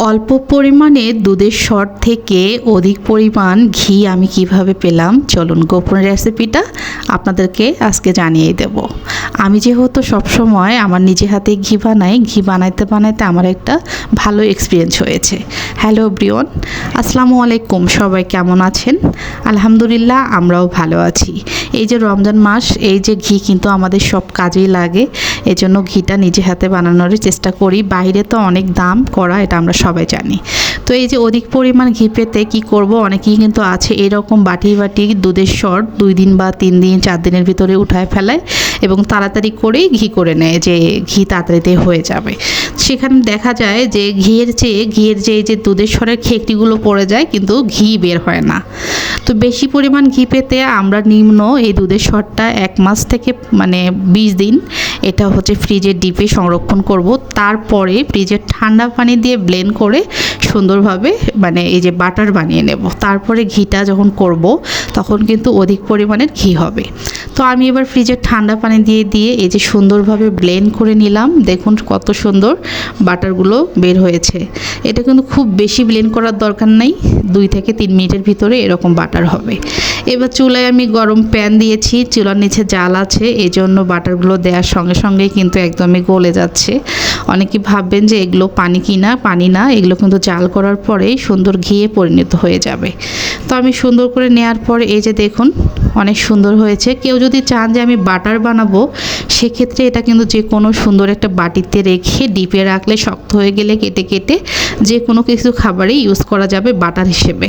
অল্প পরিমাণে দুধের সর থেকে অধিক পরিমাণ ঘি আমি কিভাবে পেলাম, চলুন গোপন রেসিপিটা আপনাদেরকে আজকে জানিয়ে দেব। আমি যেহেতু সবসময় আমার নিজে হাতে ঘি বানাই, ঘি বানাইতে বানাইতে আমার একটা ভালো এক্সপিরিয়েন্স হয়েছে। হ্যালো এভরিওয়ান, আসসালামু আলাইকুম। সবাই কেমন আছেন? আলহামদুলিল্লাহ, আমরাও ভালো আছি। এই যে রমজান মাস, এই যে ঘি কিন্তু আমাদের সব কাজেই লাগে, এজন্য ঘিটা নিজে হাতে বানানোর চেষ্টা করি। বাইরে তো অনেক দাম করা, এটা আমরা সবাই জানি। তো এই যে অধিক পরিমাণ ঘি পেতে কি করব, অনেকেই কিন্তু আছে এরকম বাটি বাটি দুধের সর 2 দিন বা 3 দিন 4 দিনের ভিতরে উঠায় ফেলায় এবং তাড়াতাড়ি করেই ঘি করে নেয় যে ঘি তাড়াতাড়িতে হয়ে যাবে। সেখানে দেখা যায় যে ঘিয়ের যে এই যে দুধের সরের খেকটিগুলো পড়ে যায়, কিন্তু ঘি বের হয় না। তো বেশি পরিমাণ ঘি পেতে আমরা নিম্ন এই দুধের সরটা 1 মাস থেকে 20 দিন এটা হচ্ছে ফ্রিজের ডিপে সংরক্ষণ করব। তারপরে ফ্রিজের ঠান্ডা পানি দিয়ে ব্লেন্ড করে সুন্দরভাবে এই যে বাটার বানিয়ে নেব। তারপরে ঘিটা যখন করব তখন কিন্তু অধিক পরিমাণের ঘি হবে। তো আমি এবার ফ্রিজের ঠান্ডা পানি দিয়ে এই যে সুন্দরভাবে ব্লেন্ড করে নিলাম। দেখুন কত সুন্দর বাটারগুলো বের হয়েছে। এটা কিন্তু খুব বেশি ব্লেন্ড করার দরকার নাই, 2 থেকে 3 মিনিটের ভিতরে এরকম বাটার হবে। এবার চুলায় আমি গরম প্যান দিয়েছি, চুলার নিচে জাল আছে, এই জন্য বাটারগুলো দেওয়ার সঙ্গে সঙ্গে কিন্তু একদমই গলে যাচ্ছে। অনেকে ভাববেন যে এগুলো পানি কিনা, পানি না, এগুলো কিন্তু জাল করার পরেই সুন্দর ঘিয়ে পরিণত হয়ে যাবে। তো আমি সুন্দর করে নেওয়ার পরে এই যে দেখুন অনেক সুন্দর হয়েছে। কেউ যদি চান যে আমি বাটার বানাবো, সেক্ষেত্রে এটা কিন্তু যে কোনো সুন্দর একটা বাটিতে রেখে ডিপে রাখলে শক্ত হয়ে গেলে কেটে কেটে যে কোনো কিছু খাবারে ইউজ করা যাবে বাটার হিসেবে।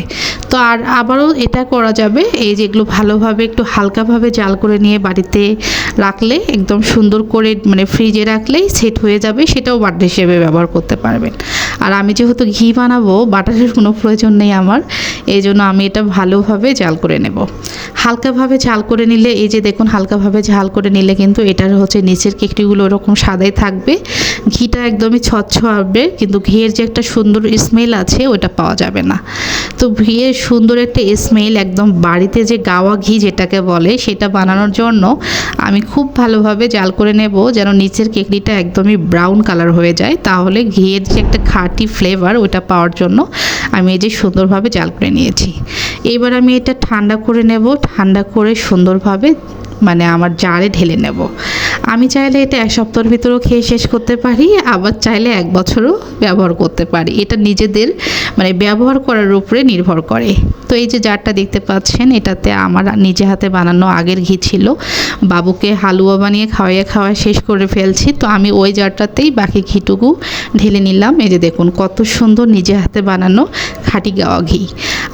তো আবারও এটা করা যাবে, এই যেগুলো ভালোভাবে একটু হালকাভাবে জাল করে নিয়ে বাড়িতে রাখলে একদম সুন্দর করে ফ্রিজে রাখলেই সেট হয়ে যাবে, সেটাও বাটার হিসেবে ব্যবহার করতে পারবেন। আর আমি যেহেতু ঘি বানাবো, বাটারের কোনো প্রয়োজন নেই আমার, এই জন্য আমি এটা ভালোভাবে জাল করে নেব। হালকাভাবে ঝাল করে নিলে, এই যে দেখুন হালকাভাবে ঝাল করে নিলে কিন্তু এটার হচ্ছে নিচের কেকটিগুলো ওরকম সাদাই থাকবে, ঘিটা একদমই স্বচ্ছ হবে, কিন্তু ঘিয়ের যে একটা সুন্দর স্মেল আছে ওটা পাওয়া যাবে না। তো ঘিয়ের সুন্দর একটা স্মেল, একদম বাড়িতে যে গাওয়া ঘি যেটাকে বলে, সেটা বানানোর জন্য আমি খুব ভালোভাবে জাল করে নেব, যেন নিচের কেকটিটা একদমই ব্রাউন কালার হয়ে যায়। তাহলে ঘিয়ের যে একটা খাঁটি ফ্লেভার ওটা পাওয়ার জন্য আমি এই যে সুন্দরভাবে জাল করে নিয়েছি। এবার আমি এটা ঠান্ডা করে নেব, ঠান্ডা করে সুন্দরভাবে আমার জারে ঢেলে নেব। আমি চাইলে এটা 1 সপ্তাহের ভিতরেও খেয়ে শেষ করতে পারি, আবার চাইলে 1 বছরও ব্যবহার করতে পারি। এটা নিজেদের ব্যবহার করার উপরে নির্ভর করে। তো এই যে জারটা দেখতে পাচ্ছেন, এটাতে আমার নিজে হাতে বানানো আগের ঘি ছিল। বাবুকে হালুয়া বানিয়ে খাওয়া শেষ করে ফেলছি, তো আমি ওই জারটাতেই বাকি ঘিটুকু ঢেলে নিলাম। এই যে দেখুন কত সুন্দর নিজে হাতে বানানো খাঁটি গাওয়া ঘি।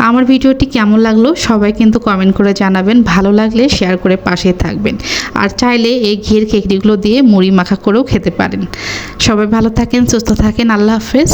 আমার ভিডিওটি কেমন লাগলো সবাই কিন্তু কমেন্ট করে জানাবেন, ভালো লাগলে শেয়ার করে পাশে থাকবেন। আর চাইলে এই ঘিয়ের কেকগুলো দিয়ে মুড়ি মাখা করেও খেতে পারেন। সবাই ভালো থাকেন, সুস্থ থাকেন, আল্লাহ হাফেজ।